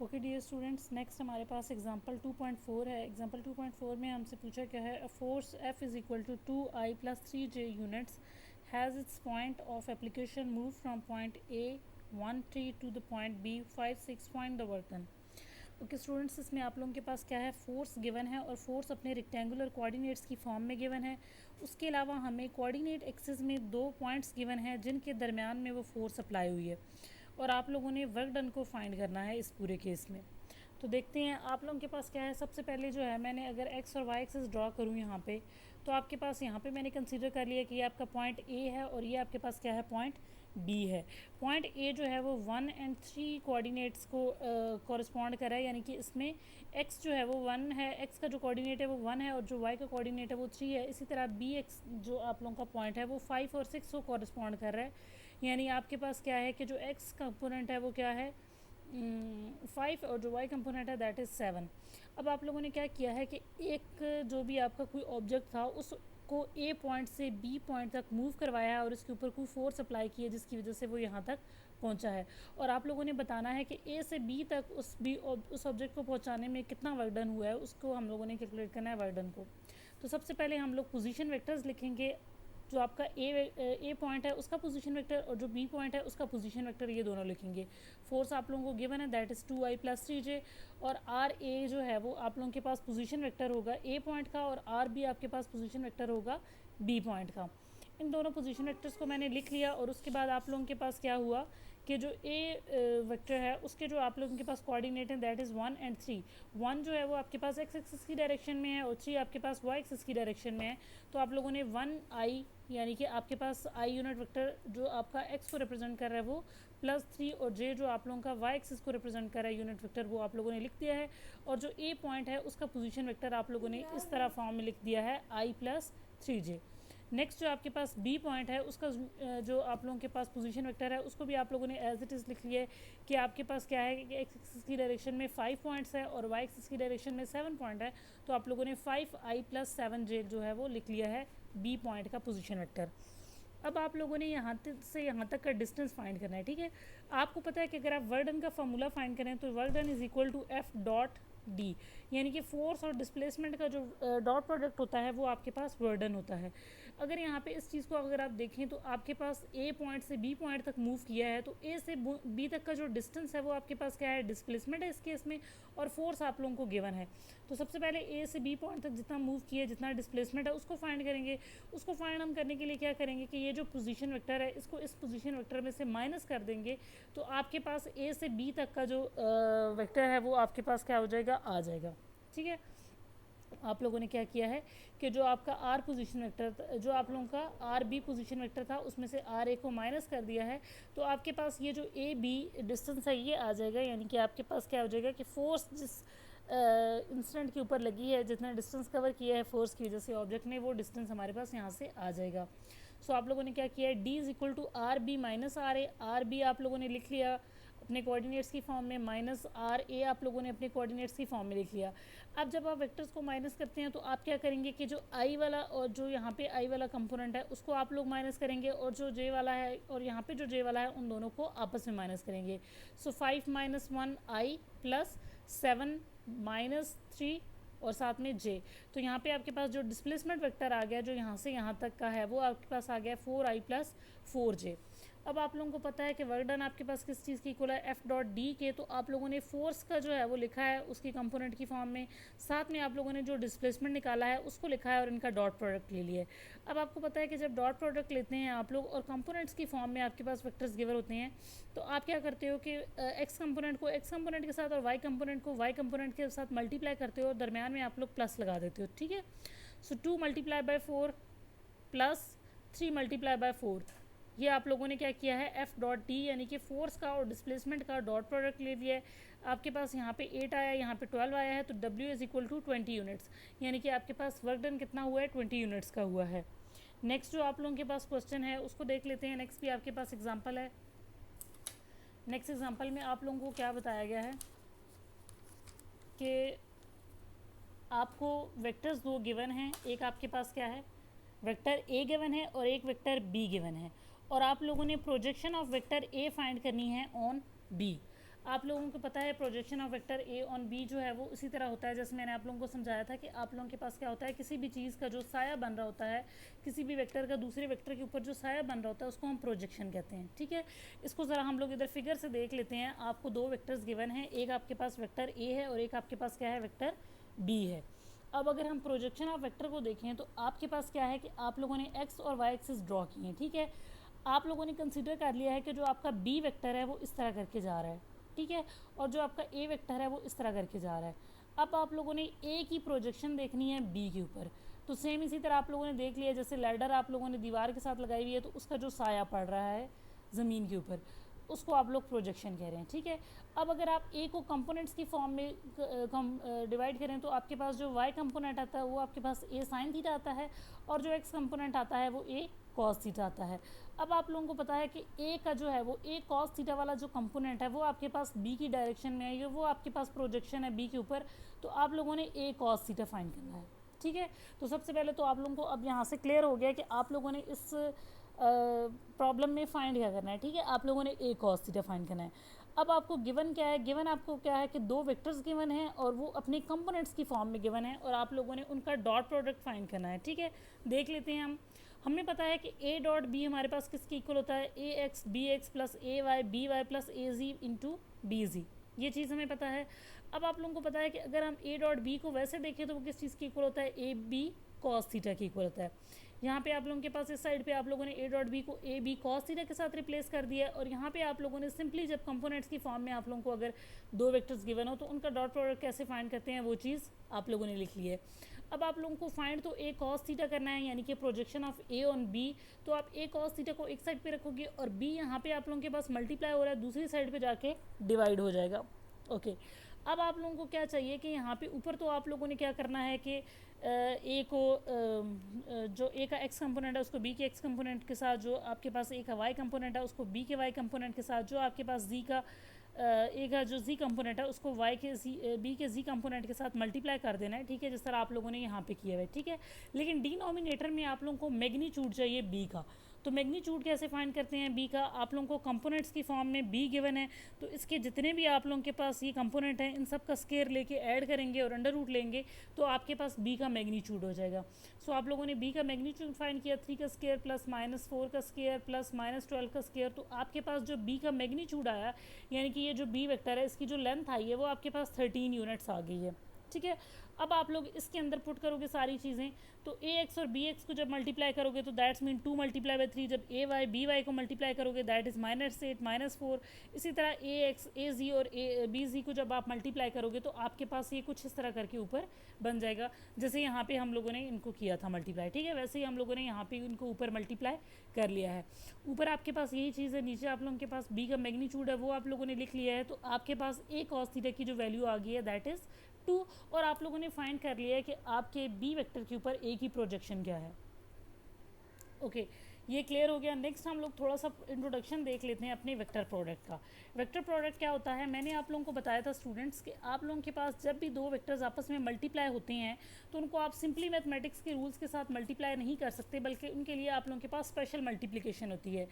Okay dear students, next हमारे पास example 2.4 है। Example 2.4 में हमसे पूछा क्या है, a force F is equal to 2I plus 3J units has its point of application move from point A 1 3 to the point B 5 6, find the work done. Okay students, इसमें आप लोगों के पास क्या है, फोर्स गिवन है और force अपने rectangular coordinates की फॉर्म में गिवन है। उसके अलावा हमें कोऑर्डिनेट एक्सिस में 2 पॉइंट्स गिवन है जिनके दरमियान में वो फोर्स अप्लाई हुई है और आप लोगों ने वर्क डन को फाइंड करना है इस पूरे केस में। तो देखते हैं आप लोगों के पास क्या है। सबसे पहले जो है, मैंने अगर एक्स और वाई एक्सिस ड्रॉ करूँ यहाँ पे, तो आपके पास यहाँ पे मैंने कंसीडर कर लिया कि ये आपका पॉइंट ए है और ये आपके पास क्या है, पॉइंट बी है। पॉइंट ए जो है वो 1 और 3 कोऑर्डिनेट्स को कॉरस्पॉन्ड कर रहा है, यानी कि इसमें एक्स जो है वो 1 है, एक्स का जो कोऑर्डिनेट है वो 1 है और जो वाई का कोऑर्डिनेट है वो 3 है। इसी तरह बी एक्स जो आप लोगों का पॉइंट है वो 5 और 6 को कॉरस्पॉन्ड कर रहा है, यानी आपके पास क्या है कि जो एक्स कंपोनेंट है वो क्या है, 5 और जो वाई कंपोनेंट है दैट इज़ 7। अब आप लोगों ने क्या किया है कि एक जो भी आपका कोई ऑब्जेक्ट था उसको ए पॉइंट से बी पॉइंट तक मूव करवाया है और इसके ऊपर कोई फोर्स अप्लाई की है जिसकी वजह से वो यहाँ तक पहुँचा है। और आप लोगों ने बताना है कि ए से बी तक उस ऑब्जेक्ट को पहुँचाने में कितना वर्क डन हुआ है, उसको हम लोगों ने कैलकुलेट करना है वर्क डन को। तो सबसे पहले हम लोग पोजीशन वेक्टर्स लिखेंगे। जो आपका ए पॉइंट है उसका पोजीशन वेक्टर और जो बी पॉइंट है उसका पोजीशन वेक्टर, ये दोनों लिखेंगे। फोर्स आप लोगों को गिवन है that is 2I plus 3J और आर ए जो है वो आप लोगों के पास पोजीशन वेक्टर होगा ए पॉइंट का और आर बी आपके पास पोजीशन वेक्टर होगा बी पॉइंट का। इन दोनों पोजीशन वेक्टर्स को मैंने लिख लिया और उसके बाद आप लोगों के पास क्या हुआ कि जो ए वेक्टर है उसके जो आप लोगों के पास कोऑर्डिनेट है दैट इज़ 1 और 3। 1 जो है वो आपके पास एक्स एक्सिस की डायरेक्शन में है और 3 आपके पास वाई एक्सिस की डायरेक्शन में है। तो आप लोगों ने 1I यानी कि आपके पास आई यूनिट वेक्टर जो आपका एक्स को रिप्रेजेंट कर रहा है वो प्लस 3 और जे जो आप लोगों का वाई एक्सिस को रिप्रेजेंट कर रहा है यूनिट वेक्टर, वो आप लोगों ने लिख दिया है। और जो ए पॉइंट है उसका पोजीशन वेक्टर आप लोगों ने इस तरह फॉर्म में लिख दिया है I प्लस 3J। नेक्स्ट जो आपके पास बी पॉइंट है उसका जो आप लोगों के पास पोजीशन वेक्टर है उसको भी आप लोगों ने एज इट इज़ लिख लिया है कि आपके पास क्या है कि एक्स एक्सिस की डायरेक्शन में 5 पॉइंट्स है और वाई एक्सिस की डायरेक्शन में 7 पॉइंट है। तो आप लोगों ने 5I प्लस 7J जो है वो लिख लिया है बी पॉइंट का पोजीशन वेक्टर। अब आप लोगों ने यहाँ से यहाँ तक का डिस्टेंस फाइंड करना है, ठीक है। आपको पता है कि अगर आप वर्क डन का फॉर्मूला फाइंड करें तो work done is equal to F dot D, यानी कि फोर्स और डिस्प्लेसमेंट का जो डॉट प्रोडक्ट होता है वो आपके पास वर्क डन होता है। अगर यहाँ पे इस चीज़ को अगर आप देखें तो आपके पास ए पॉइंट से बी पॉइंट तक मूव किया है, तो ए से बी तक का जो डिस्टेंस है वो आपके पास क्या है, डिस्प्लेसमेंट है इस केस में, और फोर्स आप लोगों को गिवन है। तो सबसे पहले ए से बी पॉइंट तक जितना मूव किया, जितना डिस्प्लेसमेंट है उसको फाइंड करेंगे। उसको फाइंड हम करने के लिए क्या करेंगे कि ये जो पोजीशन वेक्टर है इसको इस पोजीशन वेक्टर में से माइनस कर देंगे, तो आपके पास ए से बी तक का जो वेक्टर है वो आपके पास क्या हो जाएगा, आ जाएगा, ठीक है। आप लोगों ने क्या किया है कि जो आपका आर पोजीशन वेक्टर, जो आप लोगों का आर बी पोजीशन वेक्टर था उसमें से आर ए को माइनस कर दिया है, तो आपके पास ये जो ए बी डिस्टेंस है ये आ जाएगा, यानी कि आपके पास क्या हो जाएगा कि फोर्स जिस इंस्टेंट के ऊपर लगी है, जितना डिस्टेंस कवर किया है फोर्स की वजह से ऑब्जेक्ट ने, वो डिस्टेंस हमारे पास यहाँ से आ जाएगा। सो आप लोगों ने क्या किया है, D is equal to R B minus R A. R B आप लोगों ने लिख लिया अपने कोऑर्डिनेट्स की फॉर्म में, माइनस आर ए आप लोगों ने अपने कोऑर्डिनेट्स की फॉर्म में लिख लिया। अब जब आप वेक्टर्स को माइनस करते हैं तो आप क्या करेंगे कि जो आई वाला और जो यहाँ पे आई वाला कंपोनेंट है उसको आप लोग माइनस करेंगे, और जो जे वाला है और यहाँ पे जो जे वाला है उन दोनों को आपस में माइनस करेंगे। सो 5 माइनस 1 आई प्लस 7 माइनस 3 और साथ में जे। तो यहाँ पे आपके पास जो डिस्प्लेसमेंट वेक्टर आ गया जो यहाँ से यहाँ तक का है वो आपके पास आ गया 4I प्लस 4J। अब आप लोगों को पता है कि वर्क डन आपके पास किस चीज़ की इक्वल है, एफ डॉट डी के। तो आप लोगों ने फोर्स का जो है वो लिखा है उसकी कंपोनेंट की फॉर्म में, साथ में आप लोगों ने जो डिस्प्लेसमेंट निकाला है उसको लिखा है और इनका डॉट प्रोडक्ट ले लिया है। अब आपको पता है कि जब डॉट प्रोडक्ट लेते हैं आप लोग और कंपोनेंट्स की फॉर्म में आपके पास वेक्टर्स गिवन होते हैं, तो आप क्या करते हो कि एक्स कंपोनेंट को एक्स कंपोनेंट के साथ और वाई कंपोनेंट को वाई कंपोनेंट के साथ मल्टीप्लाई करते हो और दरमियान में आप लोग प्लस लगा देते हो, ठीक है। सो 2 multiply by 4 plus 3 multiply by 4, ये आप लोगों ने क्या किया है, एफ डॉट डी यानी कि फोर्स का और डिस्प्लेसमेंट का डॉट प्रोडक्ट ले लिया है। आपके पास यहाँ पे 8 आया, यहाँ पे 12 आया है, तो W is equal to 20 units, यानी कि आपके पास वर्क डन कितना हुआ है, 20 यूनिट्स का हुआ है। नेक्स्ट जो आप लोगों के पास क्वेश्चन है उसको देख लेते हैं। नेक्स्ट भी आपके पास एग्जाम्पल है। नेक्स्ट एग्जाम्पल में आप लोगों को क्या बताया गया है कि आपको वेक्टर्स दो गिवन हैं, एक आपके पास क्या है, वेक्टर ए गिवन है और एक वेक्टर बी गिवन है, और आप लोगों ने projection of vector A find करनी है ऑन बी। आप लोगों को पता है projection of vector A on B जो है वो इसी तरह होता है जैसे मैंने आप लोगों को समझाया था कि आप लोगों के पास क्या होता है, किसी भी चीज़ का जो साया बन रहा होता है, किसी भी वेक्टर का दूसरे वेक्टर के ऊपर जो साया बन रहा होता है उसको हम प्रोजेक्शन कहते हैं। ठीक है, इसको ज़रा हम लोग इधर फिगर से देख लेते हैं। आपको दो वेक्टर्स गिवन हैं, एक आपके पास वेक्टर ए है और एक आपके पास क्या है, वेक्टर बी है। अब अगर हम प्रोजेक्शन ऑफ वेक्टर को देखें तो आपके पास क्या है कि आप लोगों ने एक्स और वाई एक्सिस ड्रॉ किए हैं। ठीक है, आप लोगों ने कंसीडर कर लिया है कि जो आपका बी वेक्टर है वो इस तरह करके जा रहा है। ठीक है, और जो आपका ए वेक्टर है वो इस तरह करके जा रहा है। अब आप लोगों ने ए की प्रोजेक्शन देखनी है बी के ऊपर। तो सेम इसी तरह आप लोगों ने देख लिया, जैसे लैडर आप लोगों ने दीवार के साथ लगाई हुई है तो उसका जो साया पड़ रहा है ज़मीन के ऊपर उसको आप लोग प्रोजेक्शन कह रहे हैं। ठीक है, अब अगर आप ए को कंपोनेंट्स की फॉर्म में डिवाइड करें तो आपके पास जो वाई कंपोनेंट आता है वो आपके पास ए साइन थीटा आता है और जो एक्स कंपोनेंट आता है वो ए कॉस थीटा आता है। अब आप लोगों को पता है कि ए का जो है वो ए कॉस थीटा वाला जो कंपोनेंट है वो आपके पास बी की डायरेक्शन में है, ये वो आपके पास प्रोजेक्शन है बी के ऊपर, तो आप लोगों ने ए कॉस थीटा फाइंड करना है। ठीक है, तो सबसे पहले तो आप लोगों को अब यहाँ से क्लियर हो गया कि आप लोगों ने इस प्रॉब्लम में फाइंड क्या करना है। ठीक है, आप लोगों ने ए कॉस थीटा फाइंड करना है। अब आपको गिवन क्या है, गिवन आपको क्या है कि दो वेक्टर्स गिवन हैं और वो अपने कंपोनेंट्स की फॉर्म में गिवन है और आप लोगों ने उनका डॉट प्रोडक्ट फाइंड करना है। ठीक है, देख लेते हैं हम। हमें पता है कि ए डॉट बी हमारे पास किसके इक्वल होता है, ए एक्स बी एक्स प्लस ए वाई बी वाई प्लस ए जी इंटू बी जी, ये चीज़ हमें पता है। अब आप लोगों को पता है कि अगर हम ए डॉट बी को वैसे देखें तो वो किस चीज़ की इक्वल होता है, ए बी कॉस थीटा की इक्वल होता है। यहाँ पे आप लोगों के पास इस साइड पे आप लोगों ने ए डॉट बी को ए बी कॉस थीटा के साथ रिप्लेस कर दिया और यहाँ पे आप लोगों ने सिंपली जब कंपोनेंट्स की फॉर्म में आप लोगों को अगर दो वेक्टर्स गिवन हो तो उनका डॉट प्रोडक्ट कैसे फाइंड करते हैं वो चीज़ आप लोगों ने लिख ली है। अब आप लोगों को फाइंड तो ए कॉस थीटा करना है, यानी कि projection of A on B. तो आप ए कॉस थीटा को एक साइड पे रखोगे और बी यहाँ पे आप लोगों के पास मल्टीप्लाई हो रहा है, दूसरी साइड पे जाके डिवाइड हो जाएगा। ओके, अब आप लोगों को क्या चाहिए कि यहाँ पे ऊपर तो आप लोगों ने क्या करना है कि ए को जो ए का एक्स कंपोनेंट है उसको बी के एक्स कंपोनेंट के साथ, जो आपके पास ए का वाई कंपोनेंट है उसको बी के वाई कंपोनेंट के साथ, जो आपके पास जी का ए का जो जी कंपोनेंट है उसको वाई के जी बी के जी कंपोनेंट के साथ मल्टीप्लाई कर देना है। ठीक है, जिस तरह आप लोगों ने यहाँ पे किया है। ठीक है, लेकिन डिनोमिनेटर में आप लोगों को मैग्नीट्यूड चाहिए बी का। तो मैग्नीट्यूड कैसे फाइंड करते हैं बी का, आप लोगों को कंपोनेंट्स की फॉर्म में बी गिवन है तो इसके जितने भी आप लोगों के पास ये कंपोनेंट हैं इन सब का स्केयर लेके ऐड करेंगे और अंडर रूट लेंगे तो आपके पास बी का मैग्नीट्यूड हो जाएगा। सो आप लोगों ने बी का मैग्नीट्यूड फाइंड किया, 3 का स्केयर प्लस -4 का स्केयर प्लस -12 का स्केयर, तो आपके पास जो बी का मैग्नीट्यूड आया यानी कि ये जो बी वेक्टर है इसकी जो लेंथ आई है वो आपके पास 13 यूनिट्स आ गई है। ठीक है, अब आप लोग इसके अंदर पुट करोगे सारी चीज़ें तो ए एक्स और बी एक्स को जब मल्टीप्लाई करोगे तो दैट्स मीन 2 मल्टीप्लाई बाई 3, जब ए वाई बी वाई को मल्टीप्लाई करोगे दैट इज़ -8 -4। इसी तरह ए एक्स ए जी और ए बी जी को जब आप मल्टीप्लाई करोगे तो आपके पास ये कुछ इस तरह करके ऊपर बन जाएगा जैसे यहाँ पे हम लोगों ने इनको किया था मल्टीप्लाई। ठीक है, वैसे ही हम लोगों ने यहाँ पे इनको ऊपर मल्टीप्लाई कर लिया है। ऊपर आपके पास यही चीज़ है, नीचे आप लोगों के पास बी का मैग्नीट्यूड है वो आप लोगों ने लिख लिया है, तो आपके पास ए कॉस थीटा की जो वैल्यू आ गई है दैट इज़ 2 और आप लोगों ने फाइंड कर लिया है कि आपके बी वेक्टर के ऊपर ए की प्रोजेक्शन क्या है। ओके, ये क्लियर हो गया। नेक्स्ट हम लोग थोड़ा सा इंट्रोडक्शन देख लेते हैं अपने वेक्टर प्रोडक्ट का। वेक्टर प्रोडक्ट क्या होता है, मैंने आप लोगों को बताया था स्टूडेंट्स कि आप लोगों के पास जब भी दो वेक्टर्स आपस में मल्टीप्लाई होते हैं तो उनको आप सिंपली मैथमेटिक्स के रूल्स के साथ मल्टीप्लाई नहीं कर सकते, बल्कि उनके लिए आप लोगों के पास स्पेशल मल्टीप्लिकेशन होती है।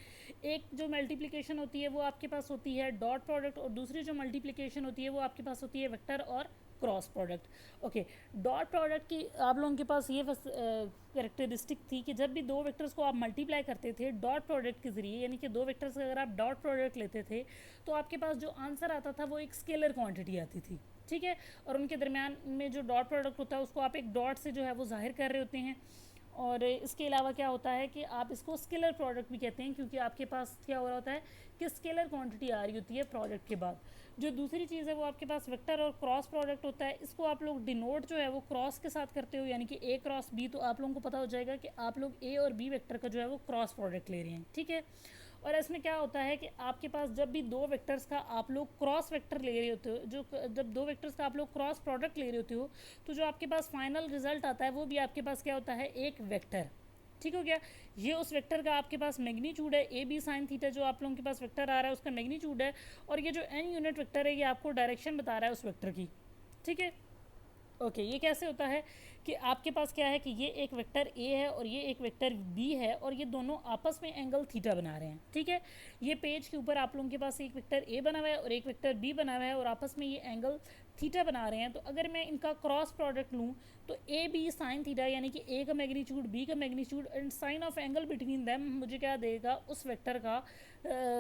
एक जो मल्टीप्लिकेशन होती है वो आपके पास होती है डॉट प्रोडक्ट और दूसरी जो मल्टीप्लिकेशन होती है वो आपके पास होती है वेक्टर और cross product. Okay, dot product की आप लोगों के पास ये कैरेक्टरिस्टिक थी कि जब भी दो वेक्टर्स को आप मल्टीप्लाई करते थे डॉट प्रोडक्ट के ज़रिए, यानी कि दो वेक्टर्स का अगर आप डॉट प्रोडक्ट लेते थे तो आपके पास जो आंसर आता था वो एक स्केलर क्वांटिटी आती थी। ठीक है, और उनके दरमियान में जो डॉट प्रोडक्ट होता है उसको आप एक डॉट से जो है वो जाहिर कर रहे होते हैं। और इसके अलावा क्या होता है कि आप इसको स्केलर प्रोडक्ट भी कहते हैं क्योंकि आपके पास क्या हो रहा होता है कि स्केलर क्वांटिटी आ रही होती है प्रोडक्ट के बाद। जो दूसरी चीज़ है वो आपके पास वेक्टर और क्रॉस प्रोडक्ट होता है, इसको आप लोग डिनोट जो है वो क्रॉस के साथ करते हो, यानी कि ए क्रॉस बी, तो आप लोगों को पता हो जाएगा कि आप लोग ए और बी वेक्टर का जो है वो क्रॉस प्रोडक्ट ले रहे हैं। ठीक है, और इसमें क्या होता है कि आपके पास जब भी दो वेक्टर्स का आप लोग क्रॉस वेक्टर ले रहे होते हो, जो जब दो वेक्टर्स का आप लोग क्रॉस प्रोडक्ट ले रहे होते हो तो जो आपके पास फाइनल रिजल्ट आता है वो भी आपके पास क्या होता है, एक वेक्टर। ठीक हो गया, ये उस वेक्टर का आपके पास मैग्नीट्यूड है, ए बी साइन थीटा जो आप लोगों के पास वेक्टर आ रहा है उसका मैग्नीट्यूड है, और ये जो एन यूनिट वेक्टर है ये आपको डायरेक्शन बता रहा है उस वेक्टर की। ठीक है, ओके ये कैसे होता है कि आपके पास क्या है कि ये एक वेक्टर ए है और ये एक वेक्टर बी है और ये दोनों आपस में एंगल थीटा बना रहे हैं, ठीक है। ये पेज के ऊपर आप लोगों के पास एक वेक्टर ए बना हुआ है और एक वेक्टर बी बना हुआ है और आपस में ये एंगल थीटा बना रहे हैं। तो अगर मैं इनका क्रॉस प्रोडक्ट लूँ तो ए बी साइन थीटा यानी कि ए का मैग्नीट्यूड बी का magnitude and sine of angle between them मुझे क्या देगा, उस वेक्टर का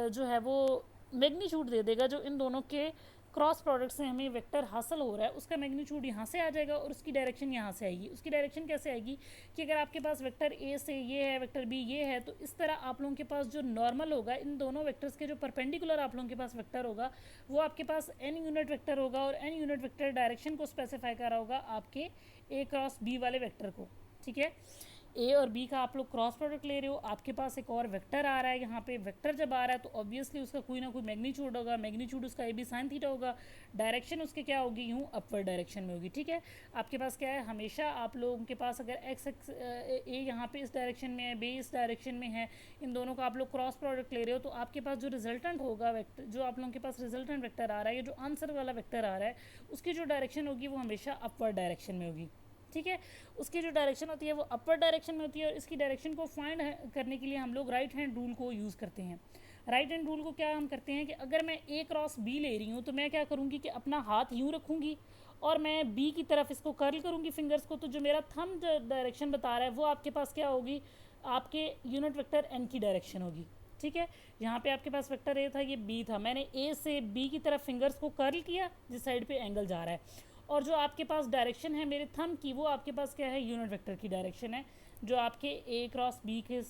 जो है वो मैग्नीट्यूड दे देगा जो इन दोनों के क्रॉस प्रोडक्ट से हमें वेक्टर हासिल हो रहा है, उसका मैग्नीट्यूड यहाँ से आ जाएगा और उसकी डायरेक्शन यहाँ से आएगी। उसकी डायरेक्शन कैसे आएगी कि अगर आपके पास वेक्टर ए से ये है, वेक्टर बी ये है, तो इस तरह आप लोगों के पास जो नॉर्मल होगा इन दोनों वेक्टर्स के जो परपेंडिकुलर आप लोगों के पास वेक्टर होगा वो आपके पास एन यूनिट वेक्टर होगा और एन यूनिट वेक्टर डायरेक्शन को स्पेसिफाई कर रहा होगा आपके ए क्रॉस बी वाले वेक्टर को, ठीक है। ए और बी का आप लोग क्रॉस प्रोडक्ट ले रहे हो, आपके पास एक और वेक्टर आ रहा है, यहाँ पे वेक्टर जब आ रहा है तो ऑब्वियसली उसका कोई ना कोई मैग्नीट्यूड होगा, मैग्नीट्यूड उसका ए बी साइन थीटा होगा, डायरेक्शन उसके क्या होगी, यूँ अपवर्ड डायरेक्शन में होगी, ठीक है। आपके पास क्या है, हमेशा आप लोगों के पास अगर एक्स एक्स ए यहाँ पे इस डायरेक्शन में है, बी इस डायरेक्शन में है, इन दोनों का आप लोग क्रॉस प्रोडक्ट ले रहे हो तो आपके पास जो रिजल्टेंट होगा वेक्टर, जो आप लोगों के पास रिजल्टेंट वेक्टर आ रहा है या जो आंसर वाला वेक्टर आ रहा है उसकी जो डायरेक्शन होगी वो हमेशा अपवर्ड डायरेक्शन में होगी, ठीक है। उसकी जो डायरेक्शन होती है वो अपर डायरेक्शन में होती है और इसकी डायरेक्शन को फाइंड करने के लिए हम लोग राइट हैंड रूल को यूज़ करते हैं। राइट हैंड रूल को क्या हम करते हैं कि अगर मैं ए क्रॉस बी ले रही हूँ तो मैं क्या करूँगी कि अपना हाथ यूँ रखूँगी और मैं बी की तरफ इसको कर्ल करूँगी फिंगर्स को, तो जो मेरा थंब डायरेक्शन बता रहा है वो आपके पास क्या होगी, आपके यूनिट वेक्टर एन की डायरेक्शन होगी, ठीक है। यहाँ पे आपके पास वेक्टर ए था, ये बी था, मैंने ए से बी की तरफ फिंगर्स को कर्ल किया जिस साइड पे एंगल जा रहा है, और जो आपके पास डायरेक्शन है मेरे थंब की वो आपके पास क्या है, यूनिट वेक्टर की डायरेक्शन है जो आपके ए क्रॉस बी के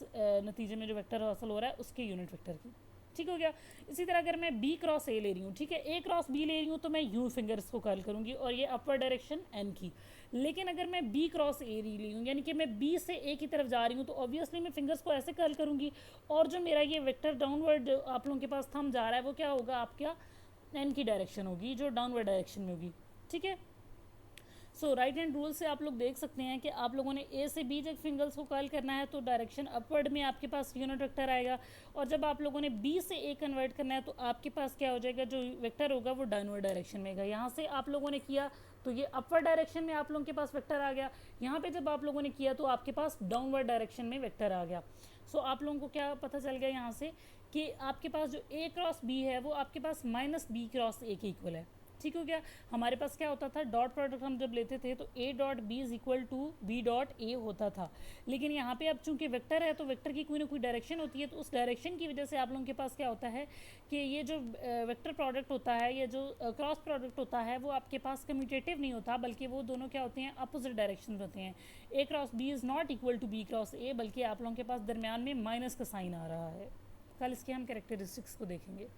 नतीजे में जो वेक्टर हासिल हो रहा है उसके यूनिट वेक्टर की, ठीक हो गया। इसी तरह अगर मैं बी क्रॉस ए ले रही हूँ, ठीक है, ए क्रॉस बी ले रही हूँ तो मैं यू फिंगर्स को कर्ल करूँगी और ये अपर डायरेक्शन एन की। लेकिन अगर मैं बी क्रॉस ए ली हूँ यानी कि मैं बी से ए की तरफ जा रही हूँ तो ऑब्वियसली मैं फिंगर्स को ऐसे कर्ल करूँगी और जो मेरा ये वेक्टर डाउनवर्ड आप लोगों के पास थंब जा रहा है वो क्या होगा, आपका एन की डायरेक्शन होगी जो डाउनवर्ड डायरेक्शन में होगी, ठीक है। सो राइट हैंड रूल से आप लोग देख सकते हैं कि आप लोगों ने ए से बी जब फिंगर्स को कर्ल करना है तो डायरेक्शन अपवर्ड में आपके पास यूनिट वेक्टर आएगा, और जब आप लोगों ने बी से ए कन्वर्ट करना है तो आपके पास क्या हो जाएगा, जो वेक्टर होगा वो डाउनवर्ड डायरेक्शन में आएगा। यहाँ से आप लोगों ने किया तो ये अपवर्ड डायरेक्शन में आप लोगों के पास वेक्टर आ गया, यहाँ पे जब आप लोगों ने किया तो आपके पास डाउनवर्ड डायरेक्शन में वेक्टर आ गया। सो आप लोगों को क्या पता चल गया यहाँ से कि आपके पास जो ए क्रॉस बी है वो आपके पास माइनस बी क्रॉस ए के इक्वल है, ठीक हो गया। हमारे पास क्या होता था, डॉट प्रोडक्ट हम जब लेते थे तो A dot B is equal to B dot A होता था, लेकिन यहाँ पे अब चूंकि वेक्टर है तो वेक्टर की कोई ना कोई डायरेक्शन होती है, तो उस डायरेक्शन की वजह से आप लोगों के पास क्या होता है कि ये जो वेक्टर प्रोडक्ट होता है या जो क्रॉस प्रोडक्ट होता है वो आपके पास कम्यूटेटिव नहीं होता, बल्कि वो दोनों क्या होते हैं, अपोजिट डायरेक्शन होते हैं। A cross B is not equal to B cross A, बल्कि आप लोगों के पास दरमियान में माइनस का साइन आ रहा है। कल इसके हम कैरेक्टरिस्टिक्स को देखेंगे।